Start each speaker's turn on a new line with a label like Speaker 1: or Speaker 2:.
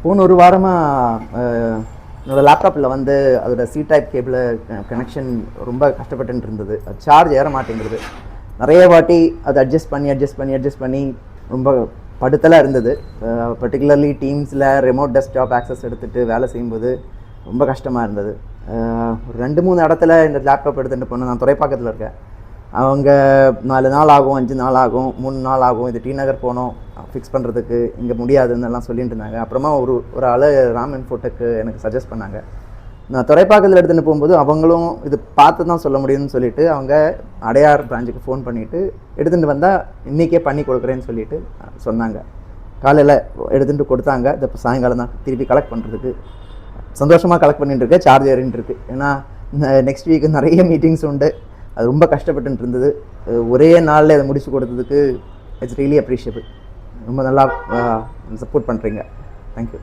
Speaker 1: போன ஒரு வாரமாக என்னோடய லேப்டாப்பில் வந்து அதோட சி டைப் கேபிள் கனெக்ஷன் ரொம்ப கஷ்டப்பட்டு இருந்தது. சார்ஜ் ஏற மாட்டேங்கிறது. நிறைய வாட்டி அதை அட்ஜஸ்ட் பண்ணி ரொம்ப படுத்தலாக இருந்தது. பர்டிகுலர்லி டீம்ஸில் ரிமோட் டெஸ்க்டாப் ஆக்சஸ் எடுத்துகிட்டு வேலை செய்யும்போது ரொம்ப கஷ்டமாக இருந்தது. 2-3 இடத்துல இந்த லேப்டாப் எடுத்துகிட்டு போனேன். நான் துறைப்பாக்கத்தில் இருக்கேன். அவங்க 4 நாள் ஆகும், 5 நாள் ஆகும், 3 நாள் ஆகும், இது டி நகர் போனோம் ஃபிக்ஸ் பண்ணுறதுக்கு, இங்கே முடியாதுன்னு எல்லாம் சொல்லிட்டு இருந்தாங்க. அப்புறமா ஒரு ஆள் ராமின்ஃபோடெக் எனக்கு சஜஸ்ட் பண்ணாங்க. நான் துறைப்பாக்கத்தில் எடுத்துகிட்டு போகும்போது அவங்களும் இது பார்த்து தான் சொல்ல முடியும்னு சொல்லிவிட்டு அவங்க அடையார் பிரான்ச்சுக்கு ஃபோன் பண்ணிவிட்டு எடுத்துகிட்டு வந்தால் இன்றைக்கே பண்ணி கொடுக்குறேன்னு சொல்லிவிட்டு சொன்னாங்க. காலையில் எடுத்துகிட்டு கொடுத்தாங்க. இப்போ சாயங்காலம் தான் திருப்பி கலெக்ட் பண்ணுறதுக்கு சந்தோஷமாக கலெக்ட் பண்ணிட்டு இருக்கேன். சார்ஜ் ஏறின்னு இருக்குது. ஏன்னா நெக்ஸ்ட் வீக்கு நிறைய மீட்டிங்ஸ் உண்டு. அது ரொம்ப கஷ்டப்பட்டு இருந்தது. ஒரே நாளில் அதை முடிச்சு கொடுத்ததுக்கு இட்ஸ் ரியலி அப்ரிஷியபிள். ரொம்ப நல்லா சப்போர்ட் பண்ணுறீங்க. தேங்க்யூ.